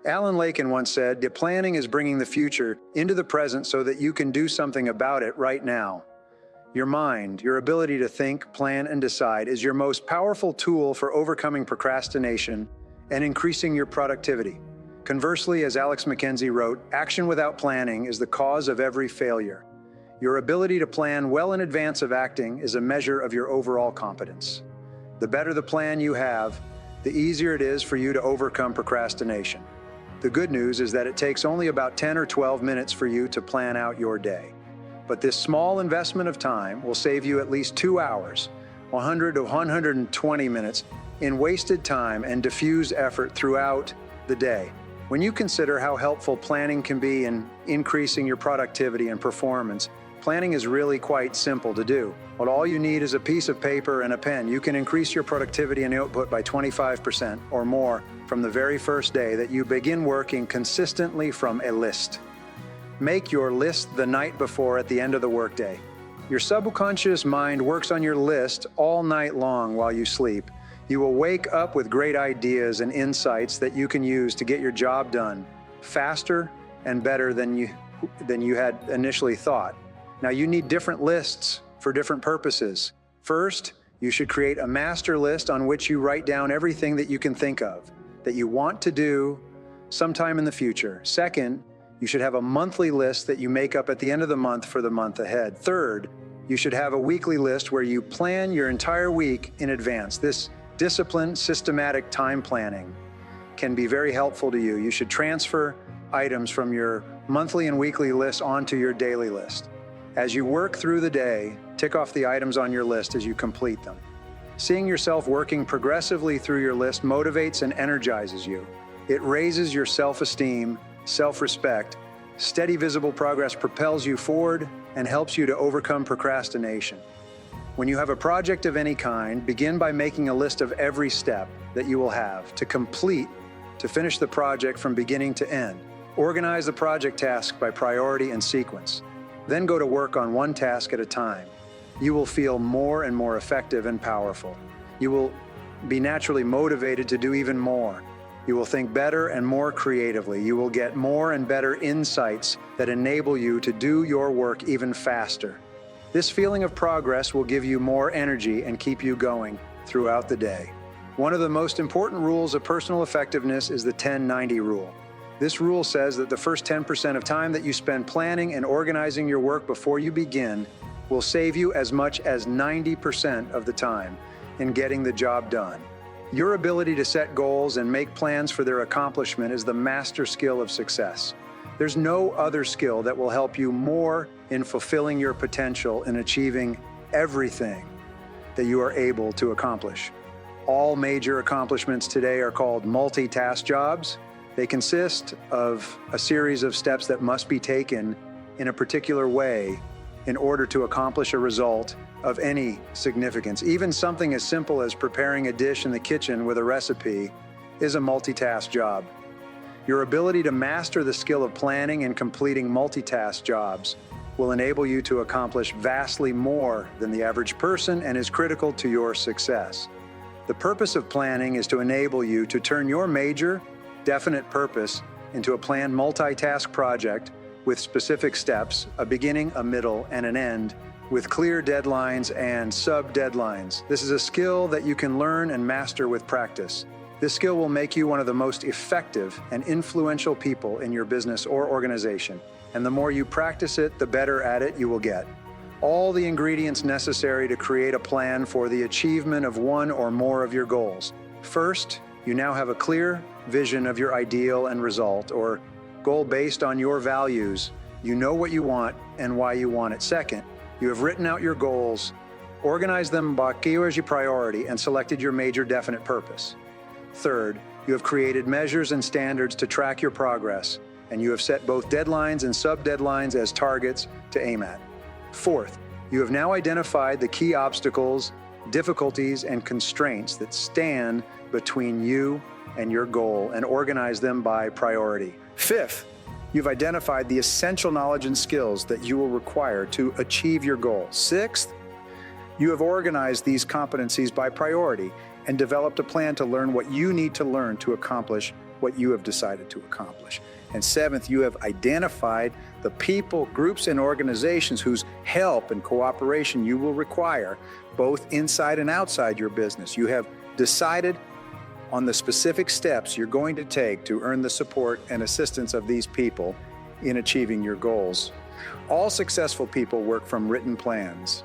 Alan Laken once said, "The planning is bringing the future into the present so that you can do something about it right now." Your mind, your ability to think, plan, and decide is your most powerful tool for overcoming procrastination and increasing your productivity. Conversely, as Alex McKenzie wrote, action without planning is the cause of every failure. Your ability to plan well in advance of acting is a measure of your overall competence. The better the plan you have, the easier it is for you to overcome procrastination. The good news is that it takes only about 10 or 12 minutes for you to plan out your day. But this small investment of time will save you at least 2 hours, 100 to 120 minutes in wasted time and diffuse effort throughout the day. When you consider how helpful planning can be in increasing your productivity and performance, planning is really quite simple to do. Well, all you need is a piece of paper and a pen. You can increase your productivity and output by 25% or more from the very first day that you begin working consistently from a list. Make your list the night before at the end of the workday. Your subconscious mind works on your list all night long while you sleep. You will wake up with great ideas and insights that you can use to get your job done faster and better than you had initially thought. Now, you need different lists for different purposes. First, you should create a master list on which you write down everything that you can think of that you want to do sometime in the future. Second, you should have a monthly list that you make up at the end of the month for the month ahead. Third, you should have a weekly list where you plan your entire week in advance. This disciplined, systematic time planning can be very helpful to you. You should transfer items from your monthly and weekly lists onto your daily list. As you work through the day, tick off the items on your list as you complete them. Seeing yourself working progressively through your list motivates and energizes you. It raises your self-esteem, self-respect. Steady, visible progress propels you forward and helps you to overcome procrastination. When you have a project of any kind, begin by making a list of every step that you will have to complete to finish the project from beginning to end. Organize the project task by priority and sequence. Then go to work on one task at a time. You will feel more and more effective and powerful. You will be naturally motivated to do even more. You will think better and more creatively. You will get more and better insights that enable you to do your work even faster. This feeling of progress will give you more energy and keep you going throughout the day. One of the most important rules of personal effectiveness is the 10-90 rule. This rule says that the first 10% of time that you spend planning and organizing your work before you begin will save you as much as 90% of the time in getting the job done. Your ability to set goals and make plans for their accomplishment is the master skill of success. There's no other skill that will help you more in fulfilling your potential and achieving everything that you are able to accomplish. All major accomplishments today are called multitask jobs. They consist of a series of steps that must be taken in a particular way in order to accomplish a result of any significance. Even something as simple as preparing a dish in the kitchen with a recipe is a multitask job. Your ability to master the skill of planning and completing multitask jobs will enable you to accomplish vastly more than the average person and is critical to your success. The purpose of planning is to enable you to turn your major, definite purpose into a planned multitask project with specific steps, a beginning, a middle, and an end, with clear deadlines and sub-deadlines. This is a skill that you can learn and master with practice. This skill will make you one of the most effective and influential people in your business or organization. And the more you practice it, the better at it you will get. All the ingredients necessary to create a plan for the achievement of one or more of your goals. First, you now have a clear vision of your ideal and result or goal based on your values. You know what you want and why you want it. Second, you have written out your goals, organized them by priority, and selected your major definite purpose. Third, you have created measures and standards to track your progress, and you have set both deadlines and sub-deadlines as targets to aim at. Fourth, you have now identified the key obstacles, difficulties, and constraints that stand between you and your goal and organize them by priority. Fifth, you've identified the essential knowledge and skills that you will require to achieve your goal. Sixth, you have organized these competencies by priority and developed a plan to learn what you need to learn to accomplish what you have decided to accomplish. And seventh, you have identified the people, groups, and organizations whose help and cooperation you will require, both inside and outside your business. You have decided on the specific steps you're going to take to earn the support and assistance of these people in achieving your goals. All successful people work from written plans.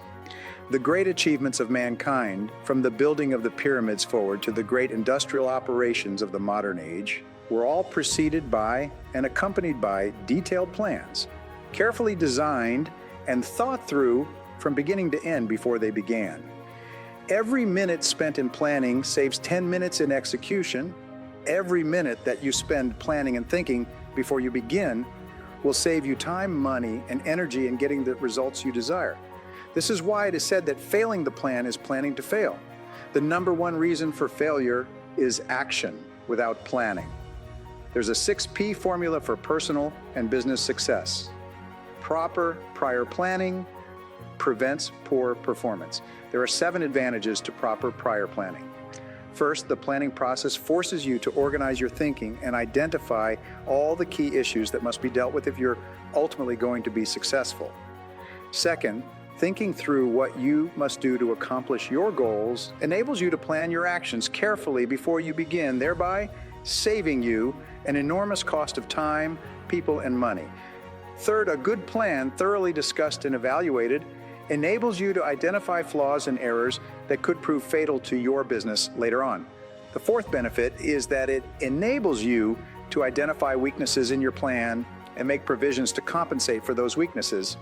The great achievements of mankind, from the building of the pyramids forward to the great industrial operations of the modern age, were all preceded by and accompanied by detailed plans, carefully designed and thought through from beginning to end before they began. Every minute spent in planning saves 10 minutes in execution. Every minute that you spend planning and thinking before you begin will save you time, money, and energy in getting the results you desire. This is why it is said that failing the plan is planning to fail. The number one reason for failure is action without planning. There's a 6P formula for personal and business success. Proper prior planning prevents poor performance. There are 7 advantages to proper prior planning. First, the planning process forces you to organize your thinking and identify all the key issues that must be dealt with if you're ultimately going to be successful. Second, thinking through what you must do to accomplish your goals enables you to plan your actions carefully before you begin, thereby saving you an enormous cost of time, people, and money. Third, a good plan, thoroughly discussed and evaluated, enables you to identify flaws and errors that could prove fatal to your business later on. The fourth benefit is that it enables you to identify weaknesses in your plan and make provisions to compensate for those weaknesses.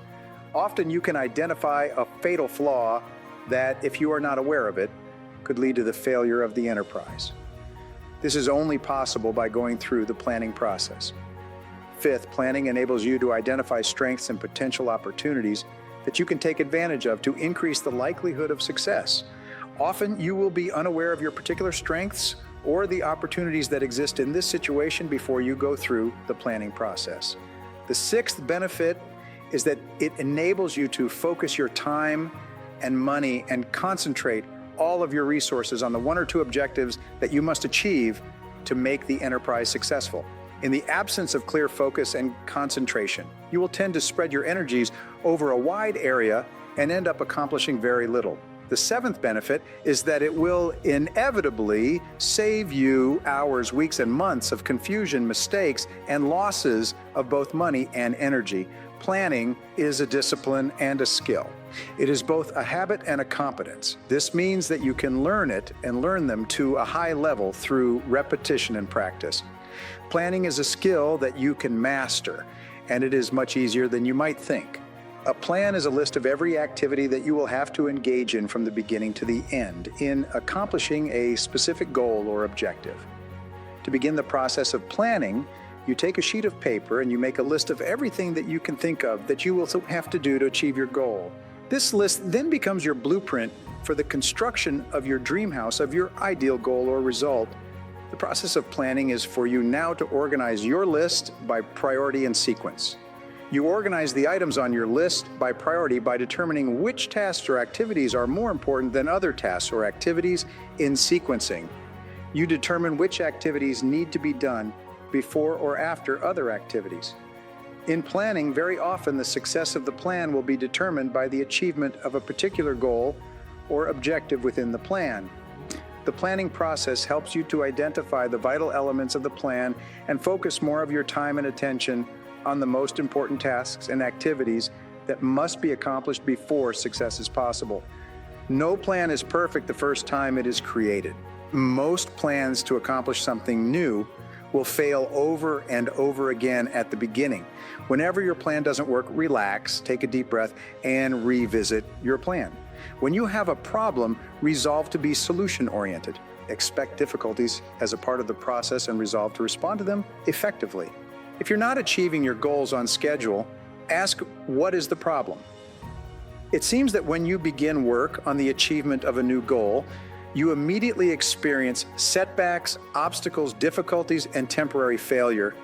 Often you can identify a fatal flaw that, if you are not aware of it, could lead to the failure of the enterprise. This is only possible by going through the planning process. Fifth, planning enables you to identify strengths and potential opportunities that you can take advantage of to increase the likelihood of success. Often you will be unaware of your particular strengths or the opportunities that exist in this situation before you go through the planning process. The sixth benefit is that it enables you to focus your time and money and concentrate all of your resources on the 1 or 2 objectives that you must achieve to make the enterprise successful. In the absence of clear focus and concentration, you will tend to spread your energies over a wide area and end up accomplishing very little. The seventh benefit is that it will inevitably save you hours, weeks, and months of confusion, mistakes, and losses of both money and energy. Planning is a discipline and a skill. It is both a habit and a competence. This means that you can learn it and learn them to a high level through repetition and practice. Planning is a skill that you can master, and it is much easier than you might think. A plan is a list of every activity that you will have to engage in from the beginning to the end in accomplishing a specific goal or objective. To begin the process of planning, you take a sheet of paper and you make a list of everything that you can think of that you will have to do to achieve your goal. This list then becomes your blueprint for the construction of your dream house, of your ideal goal or result. The process of planning is for you now to organize your list by priority and sequence. You organize the items on your list by priority by determining which tasks or activities are more important than other tasks or activities in sequencing. You determine which activities need to be done before or after other activities. In planning, very often the success of the plan will be determined by the achievement of a particular goal or objective within the plan. The planning process helps you to identify the vital elements of the plan and focus more of your time and attention on the most important tasks and activities that must be accomplished before success is possible. No plan is perfect the first time it is created. Most plans to accomplish something new will fail over and over again at the beginning. Whenever your plan doesn't work, relax, take a deep breath, and revisit your plan. When you have a problem, resolve to be solution-oriented. Expect difficulties as a part of the process and resolve to respond to them effectively. If you're not achieving your goals on schedule, ask, what is the problem? It seems that when you begin work on the achievement of a new goal, you immediately experience setbacks, obstacles, difficulties, and temporary failure.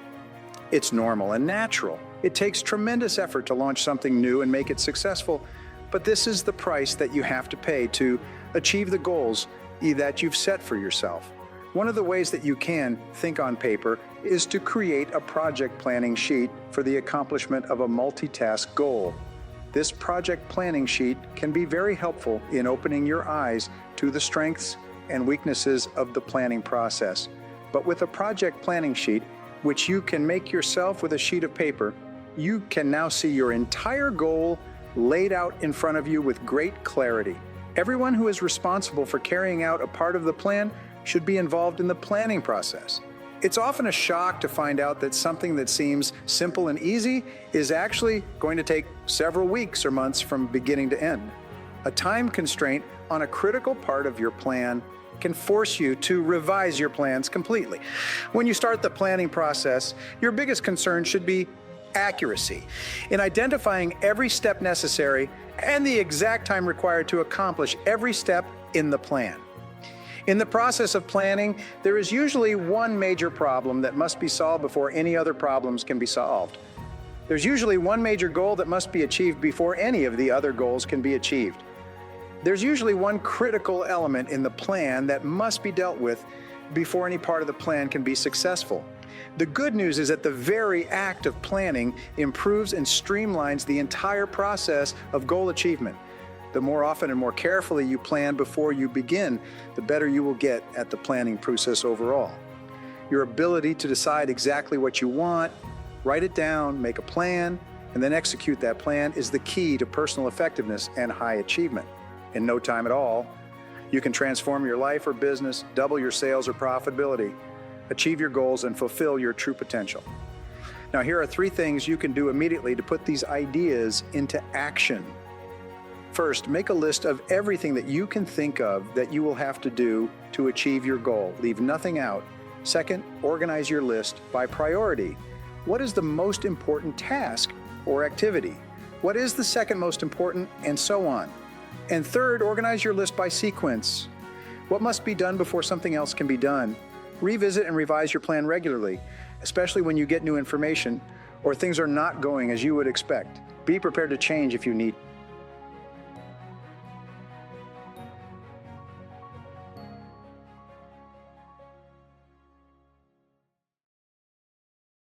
It's normal and natural. It takes tremendous effort to launch something new and make it successful, but this is the price that you have to pay to achieve the goals that you've set for yourself. One of the ways that you can think on paper is to create a project planning sheet for the accomplishment of a multitask goal. This project planning sheet can be very helpful in opening your eyes to the strengths and weaknesses of the planning process. But with a project planning sheet, which you can make yourself with a sheet of paper, you can now see your entire goal laid out in front of you with great clarity. Everyone who is responsible for carrying out a part of the plan should be involved in the planning process. It's often a shock to find out that something that seems simple and easy is actually going to take several weeks or months from beginning to end. A time constraint on a critical part of your plan can force you to revise your plans completely. When you start the planning process, your biggest concern should be accuracy in identifying every step necessary and the exact time required to accomplish every step in the plan. In the process of planning, there is usually one major problem that must be solved before any other problems can be solved. There's usually one major goal that must be achieved before any of the other goals can be achieved. There's usually one critical element in the plan that must be dealt with before any part of the plan can be successful. The good news is that the very act of planning improves and streamlines the entire process of goal achievement. The more often and more carefully you plan before you begin, the better you will get at the planning process overall. Your ability to decide exactly what you want, write it down, make a plan, and then execute that plan is the key to personal effectiveness and high achievement. In no time at all, you can transform your life or business, double your sales or profitability, achieve your goals, and fulfill your true potential. Now, here are 3 things you can do immediately to put these ideas into action. First, make a list of everything that you can think of that you will have to do to achieve your goal. Leave nothing out. Second, organize your list by priority. What is the most important task or activity? What is the second most important, and so on. And third, organize your list by sequence. What must be done before something else can be done? Revisit and revise your plan regularly, especially when you get new information or things are not going as you would expect. Be prepared to change if you need.